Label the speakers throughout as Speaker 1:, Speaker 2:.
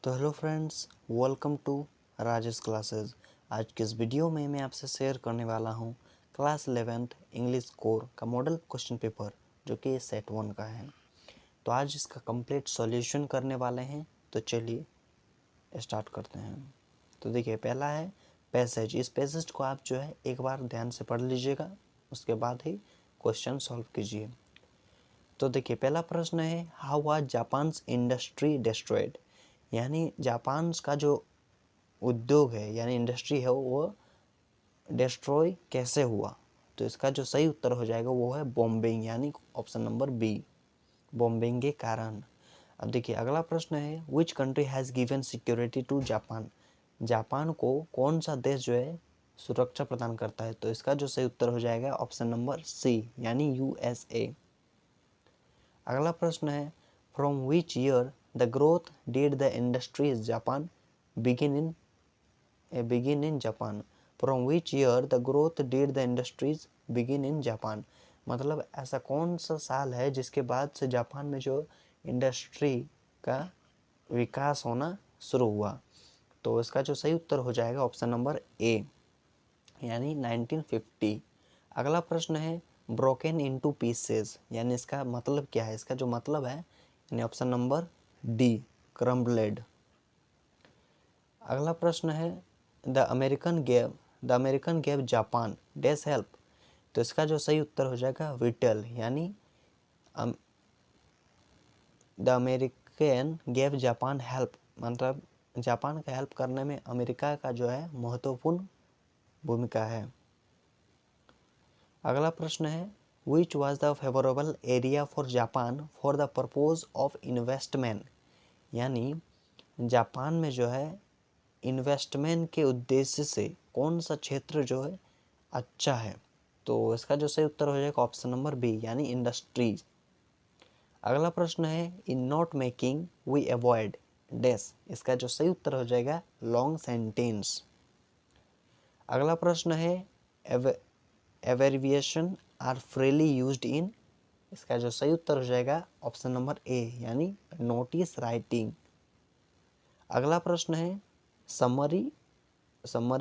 Speaker 1: तो hello friends, welcome to Rajesh classes. आज के इस वीडियो में मैं आपसे शेयर करने वाला हूं क्लास 11th इंग्लिश कोर का मॉडल क्वेश्चन पेपर जो कि सेट 1 का है। तो आज इसका कंप्लीट सॉल्यूशन करने वाले हैं। तो चलिए स्टार्ट करते हैं। तो देखिए, पहला है पैसेज। इस पैसेज को आप जो है एक बार ध्यान से पढ़ लीजिएगा, उसके बाद ही क्वेश्चन सॉल्व कीजिए। तो देखिए, पहला प्रश्न है how was Japan's industry destroyed, यानी जापान का जो उद्योग है यानी इंडस्ट्री है वो डिस्ट्रॉय कैसे हुआ। तो इसका जो सही उत्तर हो जाएगा वो है बॉम्बिंग, यानी ऑप्शन नंबर बी, बॉम्बिंग के कारण। अब देखिए, अगला प्रश्न है which country has given security to Japan, Japan को कौन सा देश जो है सुरक्षा प्रदान करता है। तो इसका जो सही उत्तर हो जाएगा ऑप्शन नंबर सी, यानी यूएसए। अगला प्रश्न है from which year the growth did the industries Japan begin in Japan. From which year the growth did the industries begin in Japan, मतलब ऐसा कौन सा साल है जिसके बाद से जापान में जो इंडस्ट्री का विकास होना शुरू हुआ। तो इसका जो सही उत्तर हो जाएगा ऑप्शन नंबर ए, यानी 1950। अगला प्रश्न है ब्रोकन इनटू पीसेस, यानी इसका मतलब क्या है। इसका जो मतलब है यानी ऑप्शन नंबर डी, क्रम्बल्ड। अगला प्रश्न है the American gave Japan dash help. तो इसका जो सही उत्तर हो जाएगा विटल, यानी the American gave Japan help, मतलब जापान का हेल्प करने में अमेरिका का जो है महत्वपूर्ण भूमिका है। अगला प्रश्न है which was the favourable area for Japan for the purpose of investment, यानी जापान में जो है इन्वेस्टमेंट के उद्देश्य से कौन सा क्षेत्र जो है अच्छा है। तो इसका जो सही उत्तर हो जाएगा ऑप्शन नंबर बी, यानी इंडस्ट्रीज। अगला प्रश्न है in note making we avoid dash, इसका जो सही उत्तर हो जाएगा लॉन्ग सेंटेंस। अगला प्रश्न है एवेरिएशन आर फ्रीली यूज्ड इन, इसका जो सही उत्तर हो जाएगा ऑप्शन नंबर ए, यानी नोटिस राइटिंग। अगला प्रश्न है समरी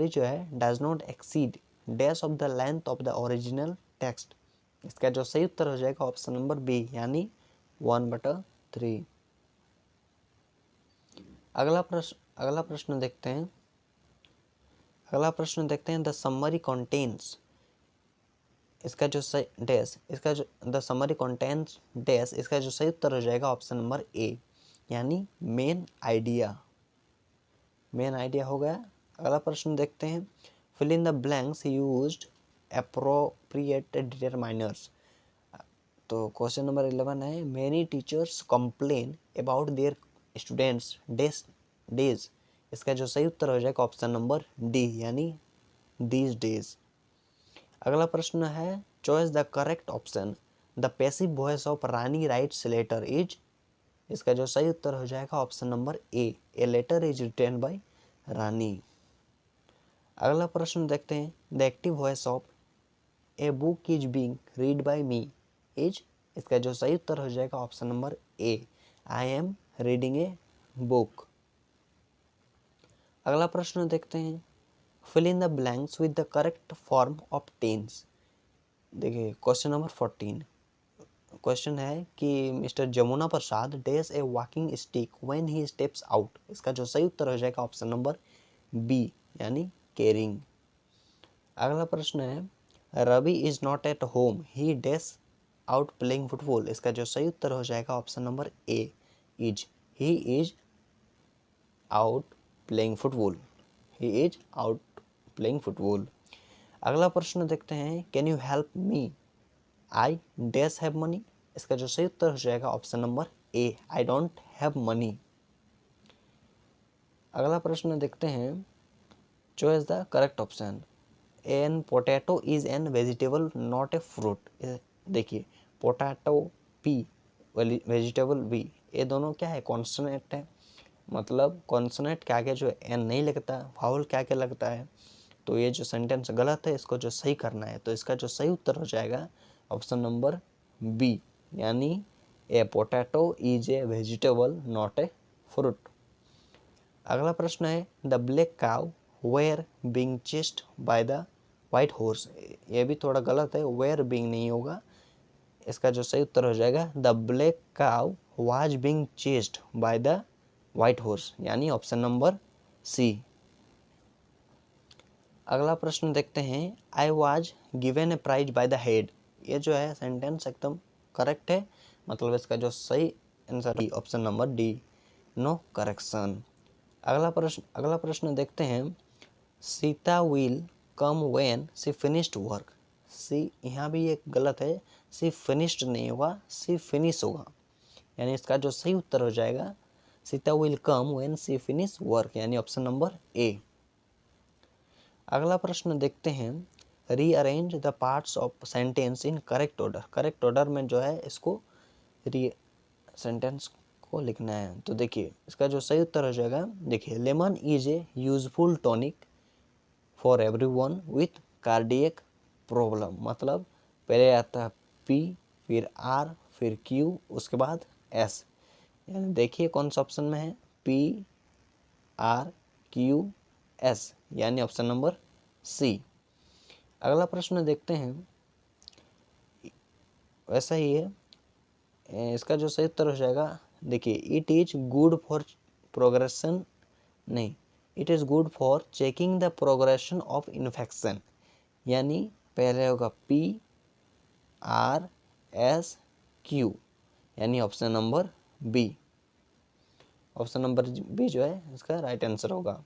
Speaker 1: जो है does not exceed dash of the length of the original text, इसका जो सही उत्तर हो जाएगा ऑप्शन नंबर बी, यानी 1/3। अगला प्रश्न देखते हैं। द समरी कंटेन्स, इसका जो सही डैश, इसका जो द समरी कंटेन्स डैश, इसका जो सही उत्तर हो जाएगा ऑप्शन नंबर ए, यानी मेन आइडिया हो गया। अगला प्रश्न देखते हैं fill in the blanks used appropriate determiners. तो क्वेश्चन नंबर 11 है many teachers complain about their students days, इसका जो सही उत्तर हो जाएगा ऑप्शन नंबर डी, यानी दीज डेज। अगला प्रश्न है choice the correct option the passive voice of Rani writes letter is, इसका जो सही उत्तर हो जाएगा option number A letter is written by Rani. अगला प्रश्न देखते हैं the active voice of a book is being read by me is, इसका जो सही उत्तर हो जाएगा option number A I am reading a book. अगला प्रश्न देखते हैं fill in the blanks with the correct form of tense. देखिए क्वेश्चन नंबर 14 क्वेश्चन है कि mister Jamuna Prasad dash a walking stick when he steps out, इसका जो सही उत्तर हो जाएगा ऑप्शन नंबर बी, यानी केयरिंग। अगला प्रश्न है Ravi is not at home he dash out playing football, इसका जो सही उत्तर हो जाएगा option number A is he is out playing football, he is out playing football. अगला प्रश्न देखते हैं can you help me I dash have money, इसका जो सही उत्तर हो जाएगा option number A I don't have money. अगला प्रश्न देखते हैं choice the correct option an potato is an vegetable not a fruit. देखिए पोटैटो पी वेजिटेबल बी, ये दोनों क्या है कॉन्सोनेंट है, मतलब कॉन्सोनेंट के आगे जो एन नहीं लगता, वावल के आगे लगता है। तो ये जो सेंटेंस गलत है, इसको जो सही करना है। तो इसका जो सही उत्तर हो जाएगा ऑप्शन नंबर बी, यानी a potato is a vegetable not a fruit. अगला प्रश्न है the black cow were being chased by the white horse. ये भी थोड़ा गलत है, वेयर बीइंग नहीं होगा। इसका जो सही उत्तर हो जाएगा the black cow was being chased by the white horse, यानी ऑप्शन नंबर सी। अगला प्रश्न देखते हैं I was given a prize by the head. ये जो है सेंटेंस एकदम करेक्ट है, मतलब इसका जो सही आंसर है option number D, no correction. अगला प्रश्न देखते हैं Sita will come when she finished work. She यहाँ भी एक गलत है, सी फिनिश्ड नहीं होगा, सी फिनिश होगा, यानी इसका जो सही उत्तर हो जाएगा Sita will come when she finish work, यानी ऑप्शन नंबर ए। अगला प्रश्न देखते हैं rearrange the parts of sentence in correct order. Correct order में जो है इसको सेंटेंस को लिखना है। तो देखिए इसका जो सही उत्तर हो जाएगा, देखिए lemon is a useful tonic for everyone with cardiac problem. मतलब पहले आता है पी, फिर आर, फिर क्यू, उसके बाद एस। यानी देखिए कौन सा ऑप्शन में है, पी आर क्यू एस, यानी ऑप्शन नंबर सी। अगला प्रश्न देखते हैं, वैसा ही है, इसका जो सही उत्तर हो जाएगा, देखिए it is good for progression, नहीं, it is good for checking the progression of infection, यानी पहले होगा पी आर एस क्यू, यानी option number B. Option number B जो है इसका राइट आंसर होगा।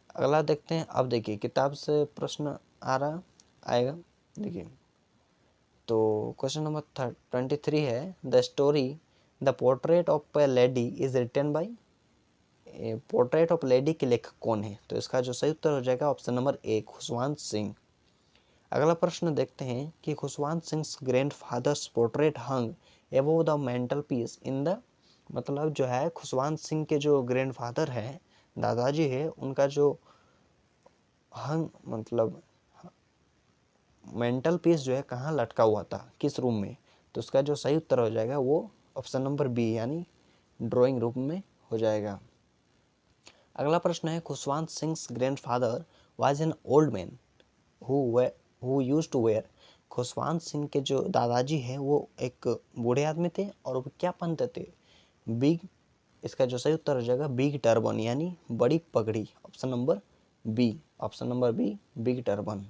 Speaker 1: अगला देखते हैं, अब देखिए किताब से प्रश्न आएगा। देखिए तो क्वेश्चन नंबर 23 है the story the portrait of a lady is written by. Portrait of lady के लेखक कौन है? तो इसका जो सही उत्तर हो जाएगा ऑप्शन नंबर ए, खुशवंत सिंह। अगला प्रश्न देखते हैं कि Khushwant Singh grandfathers portrait hung above the mental peace in the, मतलब जो है खुशवंत सिंह के जो ग्रैंडफादर है, दादाजी है, उनका जो हंग मतलब मेंटल पीस जो है कहाँ लटका हुआ था, किस रूम में? तो उसका जो सही उत्तर हो जाएगा वो ऑप्शन नंबर बी, यानी ड्राइंग रूम में हो जाएगा। अगला प्रश्न है Khushwant Singh grandfather was an old man who used to wear. Khushwant Singh के जो दादाजी हैं वो एक बूढ़े आदमी थे और वो क्या पहनते थे? बिग, इसका जो सही उत्तर हो जाएगा बिग टर्बन, यानी बड़ी पगड़ी, option number B, option number B big turban.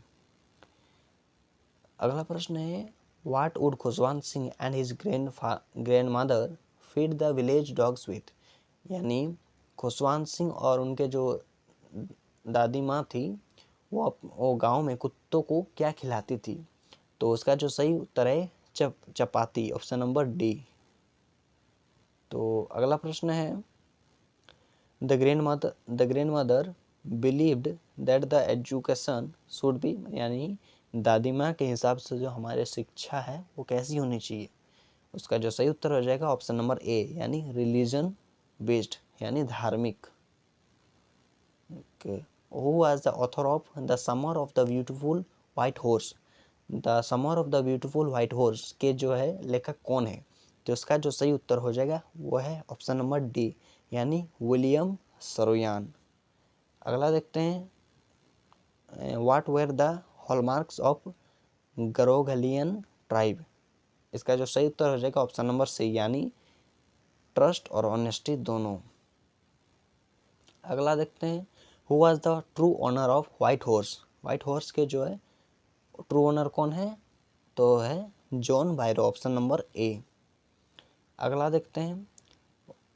Speaker 1: अगला प्रश्न है what would Khushwant Singh and his grandmother feed the village dogs with, यानी खुशवंत सिंह और उनके जो दादी माँ थी वो गांव में कुत्तों को क्या खिलाती थी? तो उसका जो सही उत्तर है चपाती, ऑप्शन नंबर डी। तो अगला प्रश्न है the grandmother believed that the education should be, यानी दादी माँ के हिसाब से जो हमारी शिक्षा है वो कैसी होनी चाहिए? उसका जो सही उत्तर हो जाएगा ऑप्शन नंबर ए, यानी रिलीजन बेस्ड, यानी धार्मिक। Who was the author of the summer of the beautiful white horse. The summer of the beautiful white horse के जो है लेखक कौन है? तो इसका जो सही उत्तर हो जाएगा वो है ऑप्शन नंबर डी, यानी विलियम सरोयान। अगला देखते हैं what were the hallmarks of Garoghlanian tribe. इसका जो सही उत्तर हो जाएगा ऑप्शन नंबर सी, यानी ट्रस्ट और ऑनेस्टी दोनों। अगला देखते हैं who was the true owner of white horse. White horse के जो है ट्रू ओनर कौन है? तो है John Byro, option number A. अगला देखते हैं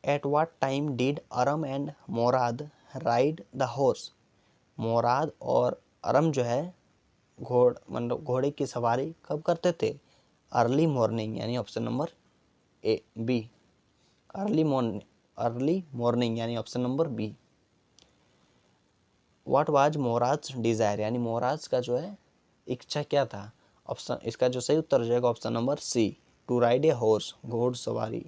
Speaker 1: at what time did Aram and Mourad ride the horse. Mourad और अरम जो है मतलब घोड़े की सवारी कब करते थे? अर्ली मॉर्निंग, यानी option number A B, early morning यानी option number B. What was Mourad's desire, यानी मोराज का जो है इच्छा क्या था? ऑप्शन, इसका जो सही उत्तर हो जाएगा option number C, to ride a horse, घोड़सवारी,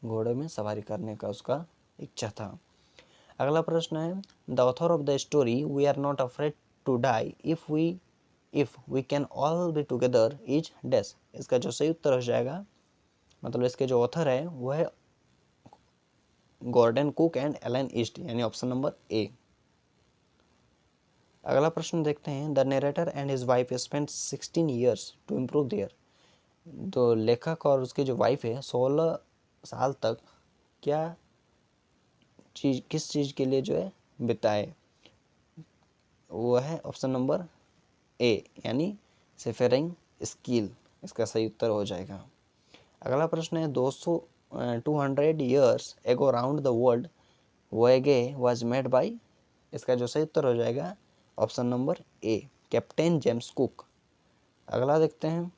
Speaker 1: घोड़े में सवारी करने का उसका इच्छा था। अगला प्रश्न है the author of the story we are not afraid to die if we can all be together is dash. इसका जो सही उत्तर हो जाएगा, मतलब इसके जो ऑथर है वो है Gordon Cook and Alan East, यानी ऑप्शन नंबर ए। अगला प्रश्न देखते हैं, the narrator and his wife spent 16 years to improve there. तो लेखक और उसकी जो वाइफ है 16 साल तक क्या चीज़, किस चीज़ के लिए जो है बिताए, वो है ऑप्शन नंबर ए, यानी सेफरिंग स्किल, इसका सही उत्तर हो जाएगा। अगला प्रश्न है, 200 years ago round the world voyage was made by, इसका जो सही उत्तर हो जाएगा option number A, captain James Cook. अगला देखते हैं,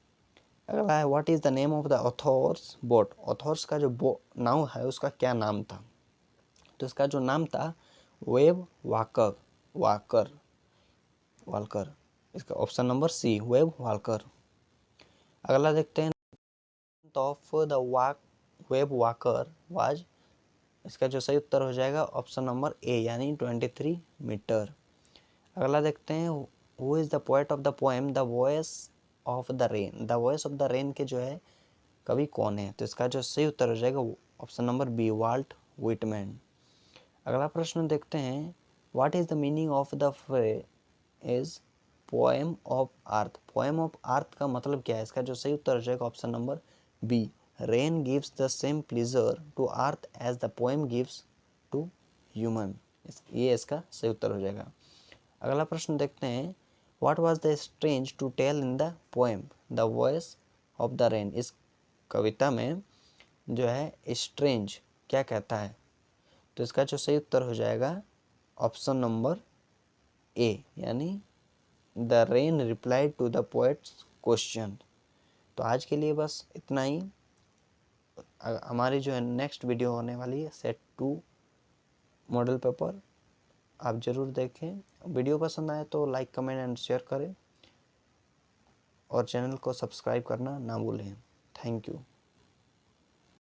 Speaker 1: अगला है, what is the name of the author's boat. Author's का जो नाव है उसका क्या नाम था, तो इसका जो नाम था वेब वाकर, इसका option number C, web walker. अगला देखते हैं, of the web walker was, इसका जो सही उत्तर हो जाएगा ऑप्शन नंबर ए, यानी 23 मीटर। अगला देखते हैं, who is the poet of the poem the voice of the rain. The voice of the rain के जो है कवि कौन है, तो इसका जो सही उत्तर हो जाएगा option number B, Walt Whitman. अगला प्रश्न देखते हैं, what is the meaning of the phrase poem of earth. Poem of earth का मतलब क्या है, इसका जो सही उत्तर हो जाएगा option number B, rain gives the same pleasure to earth as the poem gives to human, ये इसका सही उत्तर हो जाएगा। अगला प्रश्न देखते हैं, what was the strange to tell in the poem the voice of the rain. इस कविता में जो है स्ट्रेंज क्या कहता है, तो इसका जो सही उत्तर हो जाएगा ऑप्शन नंबर ए, यानी the rain replied to the poet's question. तो आज के लिए बस इतना ही। हमारी जो है नेक्स्ट वीडियो होने वाली है सेट 2 मॉडल पेपर, आप ज़रूर देखें। वीडियो पसंद आए तो लाइक कमेंट एंड शेयर करें और चैनल को सब्सक्राइब करना ना भूलें। Thank you.